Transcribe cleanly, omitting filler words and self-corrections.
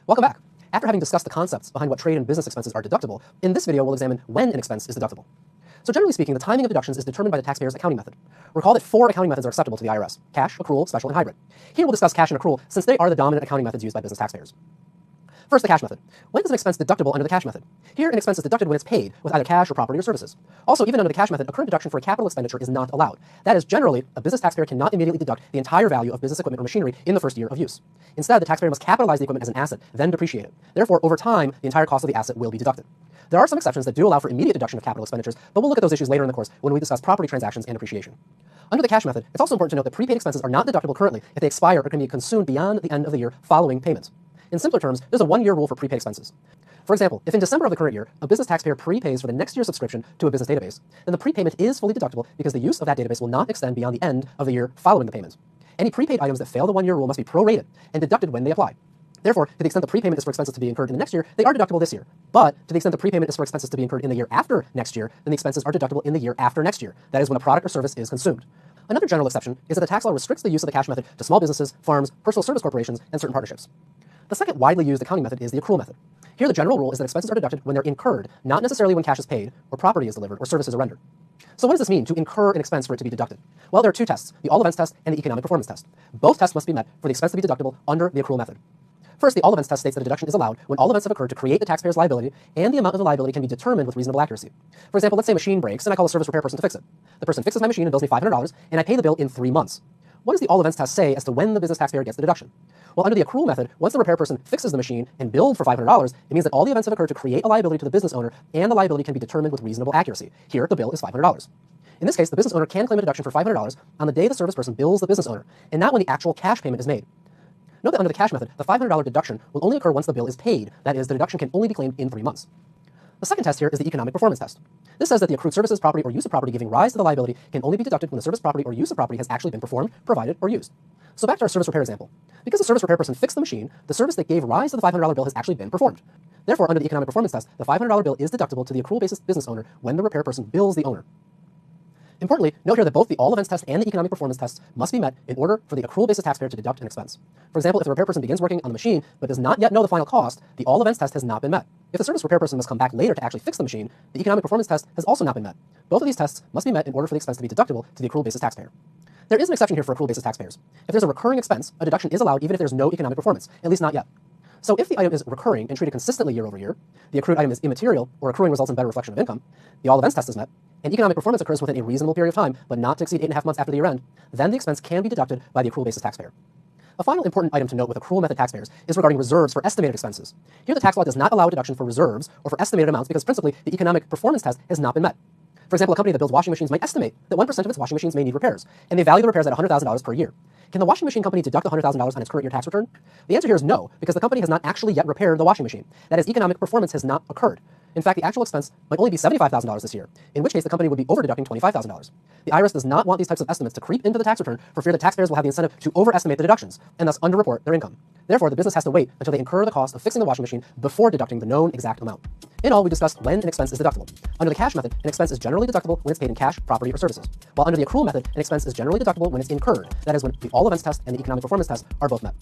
Welcome back. After having discussed the concepts behind what trade and business expenses are deductible, in this video we'll examine when an expense is deductible. So generally speaking, the timing of deductions is determined by the taxpayer's accounting method. Recall that 4 accounting methods are acceptable to the IRS: cash, accrual, special, and hybrid. Here we'll discuss cash and accrual since they are the dominant accounting methods used by business taxpayers. First, the cash method. When is an expense deductible under the cash method? Here, an expense is deducted when it's paid with either cash or property or services. Also, even under the cash method, a current deduction for a capital expenditure is not allowed. That is, generally, a business taxpayer cannot immediately deduct the entire value of business equipment or machinery in the first year of use. Instead, the taxpayer must capitalize the equipment as an asset, then depreciate it. Therefore, over time, the entire cost of the asset will be deducted. There are some exceptions that do allow for immediate deduction of capital expenditures, but we'll look at those issues later in the course when we discuss property transactions and depreciation. Under the cash method, it's also important to note that prepaid expenses are not deductible currently if they expire or can be consumed beyond the end of the year following payment. In simpler terms, there's a 1-year rule for prepaid expenses. For example, if in December of the current year, a business taxpayer prepays for the next year's subscription to a business database, then the prepayment is fully deductible because the use of that database will not extend beyond the end of the year following the payment. Any prepaid items that fail the 1-year rule must be prorated and deducted when they apply. Therefore, to the extent the prepayment is for expenses to be incurred in the next year, they are deductible this year. But to the extent the prepayment is for expenses to be incurred in the year after next year, then the expenses are deductible in the year after next year. That is when a product or service is consumed. Another general exception is that the tax law restricts the use of the cash method to small businesses, farms, personal service corporations, and certain partnerships. The second widely used accounting method is the accrual method. Here, the general rule is that expenses are deducted when they're incurred, not necessarily when cash is paid, or property is delivered, or services are rendered. So what does this mean, to incur an expense for it to be deducted? Well, there are 2 tests, the all events test and the economic performance test. Both tests must be met for the expense to be deductible under the accrual method. First, the all events test states that a deduction is allowed when all events have occurred to create the taxpayer's liability, and the amount of the liability can be determined with reasonable accuracy. For example, let's say a machine breaks, and I call a service repair person to fix it. The person fixes my machine and bills me $500, and I pay the bill in 3 months. What does the all events test say as to when the business taxpayer gets the deduction? Well, under the accrual method, once the repair person fixes the machine and billed for $500, it means that all the events have occurred to create a liability to the business owner, and the liability can be determined with reasonable accuracy. Here, the bill is $500. In this case, the business owner can claim a deduction for $500 on the day the service person bills the business owner, and not when the actual cash payment is made. Note that under the cash method, the $500 deduction will only occur once the bill is paid. That is, the deduction can only be claimed in 3 months. The second test here is the economic performance test. This says that the accrued services, property, or use of property giving rise to the liability can only be deducted when the service, property, or use of property has actually been performed, provided, or used. So back to our service repair example. Because the service repair person fixed the machine, the service that gave rise to the $500 bill has actually been performed. Therefore, under the economic performance test, the $500 bill is deductible to the accrual basis business owner when the repair person bills the owner. Importantly, note here that both the all events test and the economic performance test must be met in order for the accrual basis taxpayer to deduct an expense. For example, if the repair person begins working on the machine but does not yet know the final cost, the all events test has not been met. If the service repair person must come back later to actually fix the machine, the economic performance test has also not been met. Both of these tests must be met in order for the expense to be deductible to the accrual basis taxpayer. There is an exception here for accrual basis taxpayers. If there's a recurring expense, a deduction is allowed even if there's no economic performance, at least not yet. So if the item is recurring and treated consistently year over year, the accrued item is immaterial, or accruing results in better reflection of income, the all events test is met, and economic performance occurs within a reasonable period of time, but not to exceed 8.5 months after the year end, then the expense can be deducted by the accrual basis taxpayer. A final important item to note with accrual method taxpayers is regarding reserves for estimated expenses. Here the tax law does not allow a deduction for reserves or for estimated amounts because principally the economic performance test has not been met. For example, a company that builds washing machines might estimate that 1% of its washing machines may need repairs, and they value the repairs at $100,000 per year. Can the washing machine company deduct $100,000 on its current year tax return? The answer here is no, because the company has not actually yet repaired the washing machine. That is, economic performance has not occurred. In fact, the actual expense might only be $75,000 this year, in which case the company would be over-deducting $25,000. The IRS does not want these types of estimates to creep into the tax return for fear that taxpayers will have the incentive to overestimate the deductions, and thus underreport their income. Therefore, the business has to wait until they incur the cost of fixing the washing machine before deducting the known exact amount. In all, we discussed when an expense is deductible. Under the cash method, an expense is generally deductible when it's paid in cash, property, or services. While under the accrual method, an expense is generally deductible when it's incurred. That is, when the all events test and the economic performance test are both met.